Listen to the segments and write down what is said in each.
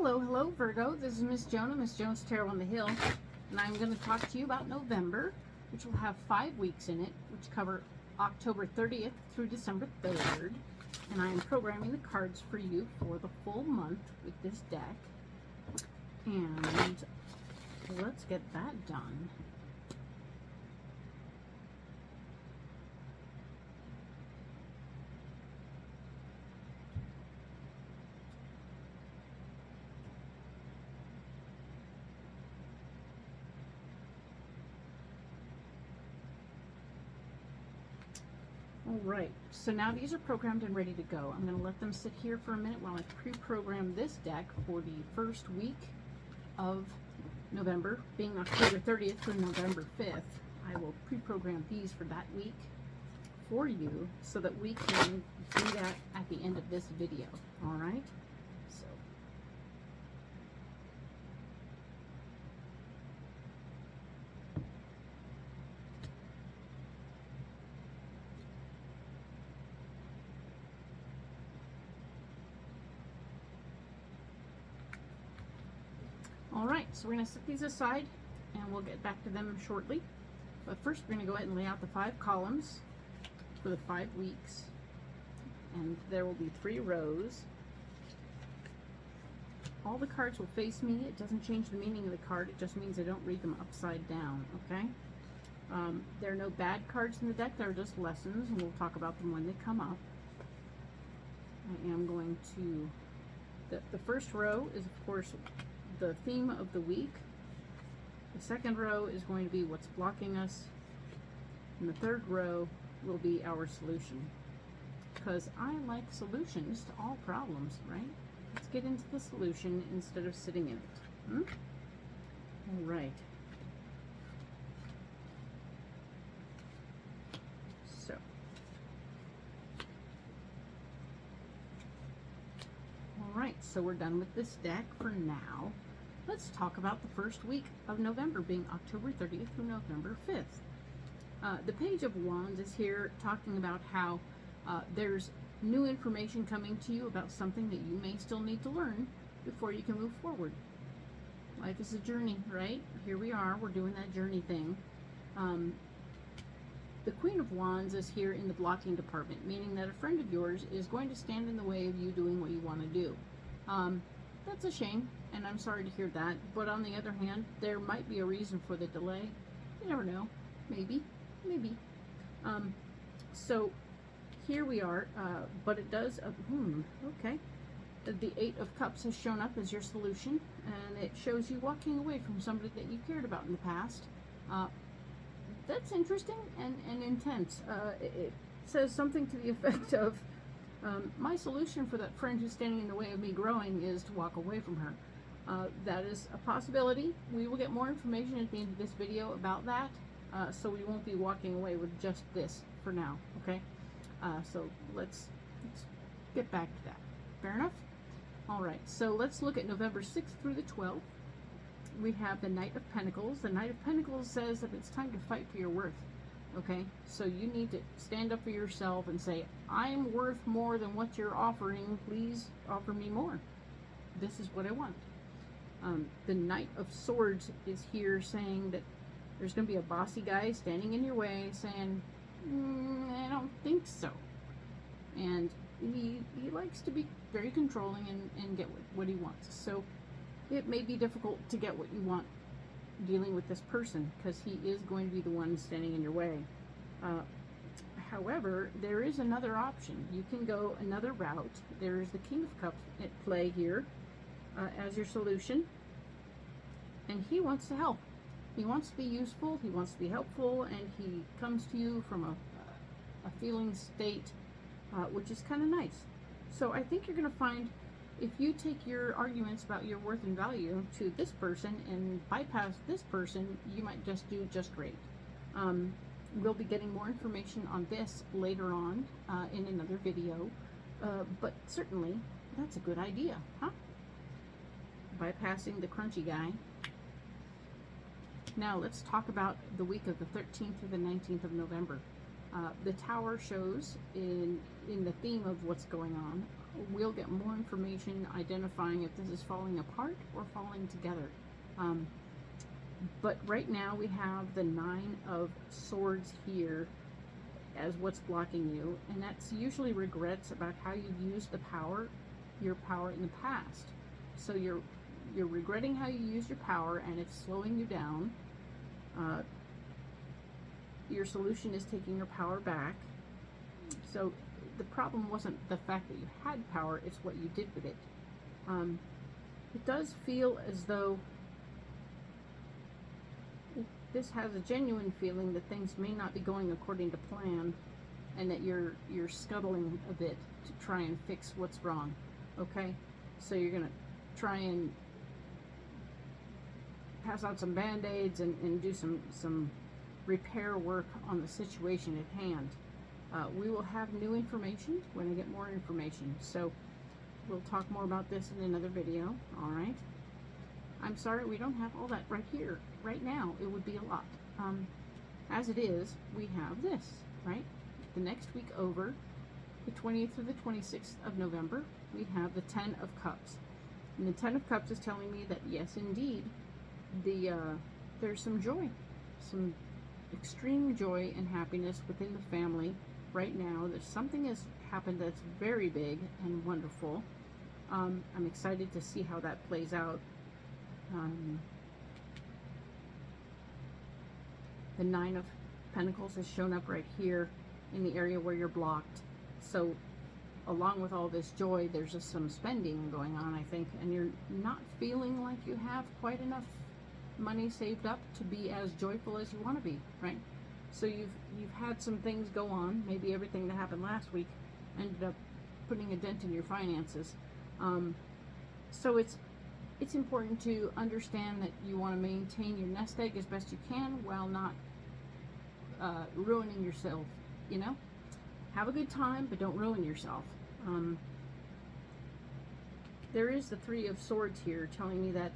Hello, Virgo. This is Miss Joan, Miss Joan's Tarot on the Hill, and I'm going to talk to you about November, which will have 5 weeks in it, which cover October 30th through December 3rd. And I am programming the cards for you for the full month with this deck. And let's get that done. Alright, so now these are programmed and ready to go. I'm going to let them sit here for a minute while I pre-program this deck for the first week of November, being October 30th through November 5th. I will pre-program these for that week for you so that we can do that at the end of this video. Alright? So Alright, so we're going to set these aside and we'll get back to them shortly. But first we're going to go ahead and lay out the 5 columns for the 5 weeks. And there will be 3 rows. All the cards will face me. It doesn't change the meaning of the card. It just means I don't read them upside down, okay? There are no bad cards in the deck. They're just lessons, and we'll talk about them when they come up. I am going to... The first row is, of course, the theme of the week. The second row is going to be what's blocking us, and the third row will be our solution, because I like solutions to all problems, right? Let's get into the solution instead of sitting in it. All right, so so we're done with this deck for now. Let's talk about the first week of November, being October 30th through November 5th. The Page of Wands is here talking about how there's new information coming to you about something that you may still need to learn before you can move forward. Life is a journey, right? Here we are, we're doing that journey thing. The Queen of Wands is here in the blocking department, meaning that a friend of yours is going to stand in the way of you doing what you want to do. That's a shame, and I'm sorry to hear that, but on the other hand, there might be a reason for the delay. You never know. Maybe. So here we are, but it does, okay. The 8 of Cups has shown up as your solution, and it shows you walking away from somebody that you cared about in the past. That's interesting and intense. It says something to the effect of, my solution for that friend who's standing in the way of me growing is to walk away from her. That is a possibility. We will get more information at the end of this video about that, so we won't be walking away with just this for now, okay? So let's get back to that. Fair enough? All right, so let's look at November 6th through the 12th. We have the Knight of Pentacles. The Knight of Pentacles says that it's time to fight for your worth. Okay, so you need to stand up for yourself and say, I'm worth more than what you're offering. Please offer me more. This is what I want. The Knight of Swords is here saying that there's going to be a bossy guy standing in your way saying, I don't think so. And he likes to be very controlling and get what he wants. So it may be difficult to get what you want dealing with this person, because he is going to be the one standing in your way. However, there is another option. You can go another route. There's the King of Cups at play here as your solution, and he wants to help. He wants to be useful, he wants to be helpful, and he comes to you from a feeling state which is kind of nice. So I think you're going to find, if you take your arguments about your worth and value to this person and bypass this person, you might just do just great. We'll be getting more information on this later on in another video, but certainly that's a good idea, huh? Bypassing the crunchy guy. Now let's talk about the week of the 13th through the 19th of November. The Tower shows in the theme of what's going on. we'll get more information identifying if this is falling apart or falling together. But right now we have the Nine of Swords here as what's blocking you, and that's usually regrets about how you've used your power in the past. So you're regretting how you used your power, and it's slowing you down. Your solution is taking your power back. So the problem wasn't the fact that you had power, it's what you did with it. It does feel as though this has a genuine feeling that things may not be going according to plan, and that you're scuttling a bit to try and fix what's wrong. Okay, so you're gonna try and pass out some band-aids and do some repair work on the situation at hand. We will have new information when I get more information, so we'll talk more about this in another video. All right, I'm sorry we don't have all that right here right now. It would be a lot. As it is, we have this, right? The next week over, the 20th through the 26th of November, we have the 10 of Cups. And the 10 of Cups is telling me that yes, indeed, there's some joy, some extreme joy and happiness within the family right now. There's something has happened that's very big and wonderful. I'm excited to see how that plays out. The Nine of Pentacles has shown up right here in the area where you're blocked. So along with all this joy, there's just some spending going on, I think, and you're not feeling like you have quite enough money saved up to be as joyful as you want to be, right? So you've had some things go on. Maybe everything that happened last week ended up putting a dent in your finances. So it's important to understand that you want to maintain your nest egg as best you can while not ruining yourself, you know? Have a good time, but don't ruin yourself. There is the Three of Swords here telling me that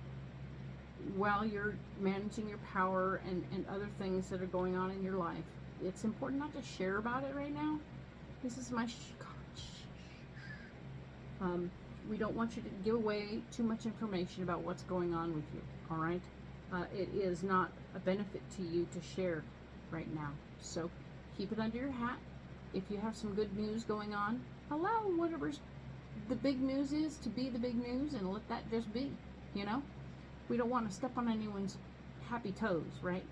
while you're managing your power and other things that are going on in your life, it's important not to share about it right now. This is my we don't want you to give away too much information about what's going on with you, all right? It is not a benefit to you to share right now. So keep it under your hat. If you have some good news going on, allow whatever's the big news is to be the big news and let that just be, you know? We don't want to step on anyone's happy toes, right?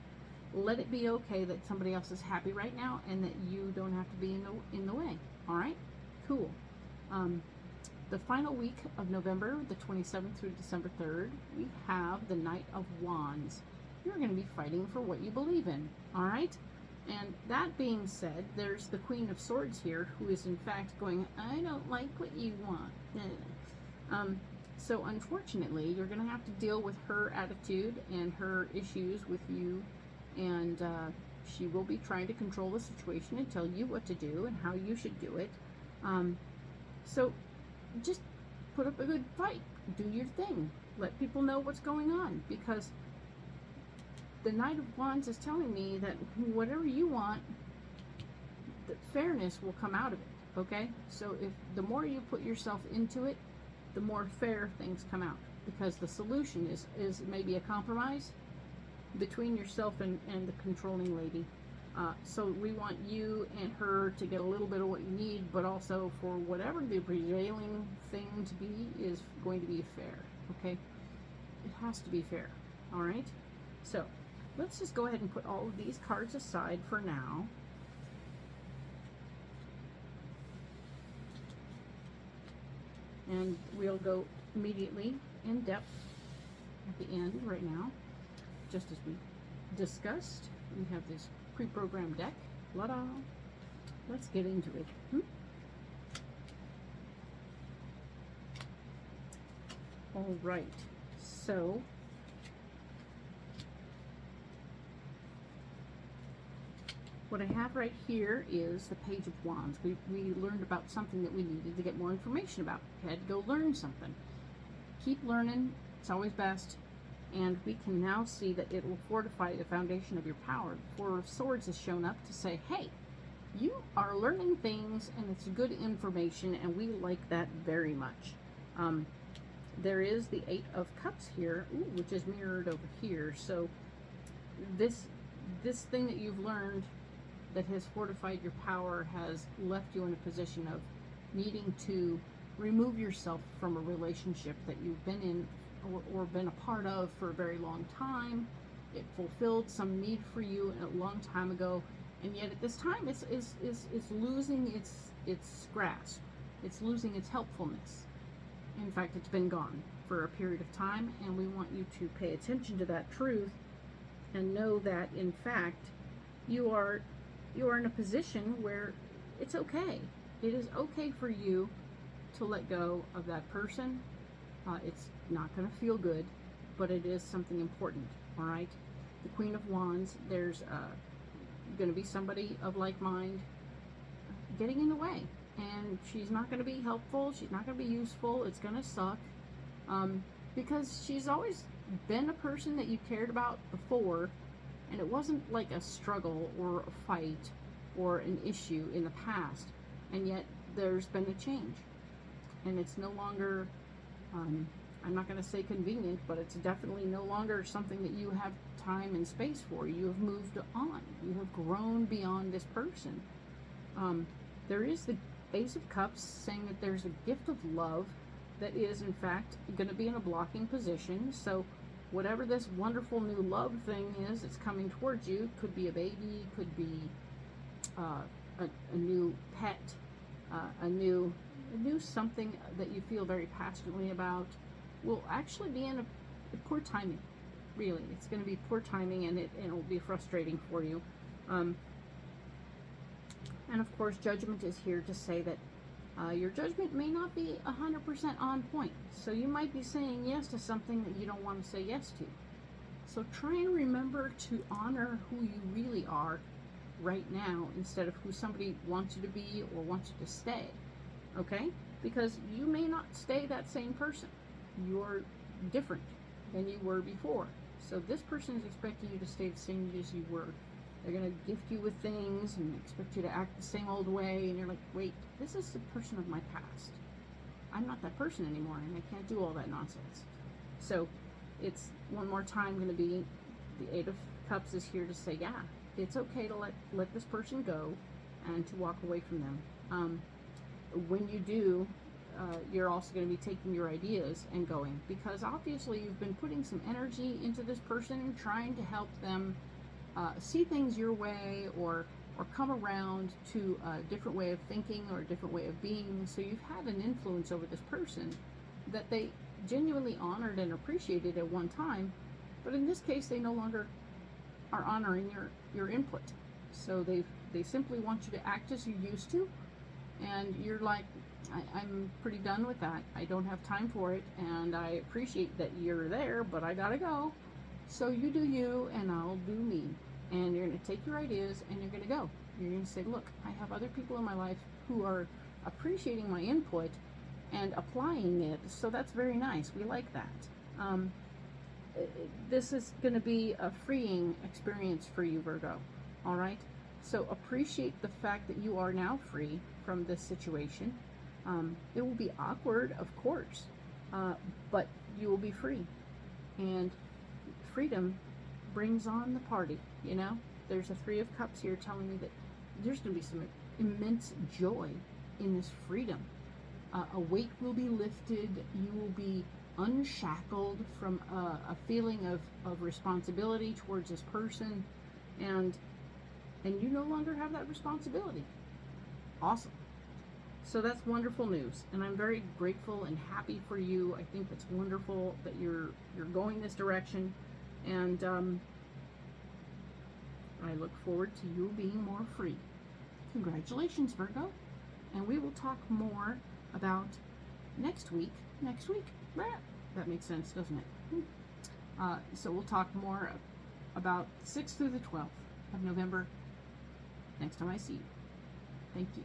Let it be okay that somebody else is happy right now and that you don't have to be in the way, all right? Cool. The final week of November, the 27th through December 3rd, we have the Knight of Wands. You're going to be fighting for what you believe in, all right? And that being said, there's the Queen of Swords here, who is in fact going, I don't like what you want. So unfortunately, you're going to have to deal with her attitude and her issues with you, and she will be trying to control the situation and tell you what to do and how you should do it. So just put up a good fight. Do your thing. Let people know what's going on, because the Knight of Wands is telling me that whatever you want, the fairness will come out of it, okay? So if the more you put yourself into it, the more fair things come out, because the solution is maybe a compromise between yourself and the controlling lady. So we want you and her to get a little bit of what you need, but also for whatever the prevailing thing to be is going to be fair, okay? It has to be fair, all right? So let's just go ahead and put all of these cards aside for now. And we'll go immediately in depth at the end right now. Just as we discussed, we have this pre-programmed deck. La-da! Let's get into it. All right, so what I have right here is the Page of Wands. We learned about something that we needed to get more information about. We had to go learn something. Keep learning. It's always best. And we can now see that it will fortify the foundation of your power. The Four of Swords has shown up to say, hey, you are learning things, and it's good information, and we like that very much. There is the Eight of Cups here, ooh, which is mirrored over here. So this thing that you've learned that has fortified your power has left you in a position of needing to remove yourself from a relationship that you've been in or been a part of for a very long time. It fulfilled some need for you a long time ago, and yet at this time it's losing its grasp. It's losing its helpfulness. In fact, it's been gone for a period of time, and we want you to pay attention to that truth and know that, in fact, you are in a position where it's okay. It is okay for you to let go of that person. It's not going to feel good, but it is something important, all right? The Queen of Wands, there's going to be somebody of like mind getting in the way, and she's not going to be helpful. She's not going to be useful. It's going to suck, because she's always been a person that you cared about before, and it wasn't like a struggle or a fight or an issue in the past, and yet there's been a change, and it's no longer, I'm not going to say convenient, but it's definitely no longer something that you have time and space for. You have moved on. You have grown beyond this person. There is the Ace of Cups saying that there's a gift of love that is, in fact, going to be in a blocking position. So whatever this wonderful new love thing is, it's coming towards you. Could be a baby, could be a new pet, a new something that you feel very passionately about, will actually be in a poor timing. Really, it's going to be poor timing, and it'll be frustrating for you. And of course, Judgment is here to say that your judgment may not be 100% on point. So you might be saying yes to something that you don't want to say yes to. So try and remember to honor who you really are right now, instead of who somebody wants you to be or wants you to stay. Okay? Because you may not stay that same person. You're different than you were before. So this person is expecting you to stay the same as you were. They're going to gift you with things and expect you to act the same old way, and you're like, wait, this is the person of my past. I'm not that person anymore, and I can't do all that nonsense. So it's, one more time, going to be the Eight of Cups is here to say, yeah, it's okay to let this person go and to walk away from them. When you do, you're also going to be taking your ideas and going, because obviously you've been putting some energy into this person, trying to help them see things your way, or come around to a different way of thinking or a different way of being. So you've had an influence over this person that they genuinely honored and appreciated at one time, but in this case they no longer are honoring your input. So they simply want you to act as you used to, and you're like, I'm pretty done with that. I don't have time for it, and I appreciate that you're there, but I gotta go. So you do you, and I'll do me. And you're going to take your ideas, and you're going to go. You're going to say, look, I have other people in my life who are appreciating my input and applying it, so that's very nice. We like that. This is going to be a freeing experience for you, Virgo. All right? So appreciate the fact that you are now free from this situation. It will be awkward, of course, but you will be free. And freedom brings on the party, you know? There's a Three of Cups here telling me that there's going to be some immense joy in this freedom. A weight will be lifted. You will be unshackled from a feeling of responsibility towards this person, and you no longer have that responsibility. Awesome. So that's wonderful news, and I'm very grateful and happy for you. I think it's wonderful that you're going this direction, and I look forward to you being more free. Congratulations, Virgo, and we will talk more about next week. Next week, that makes sense, doesn't it? So we'll talk more about 6th through the 12th of November next time I see you. Thank you.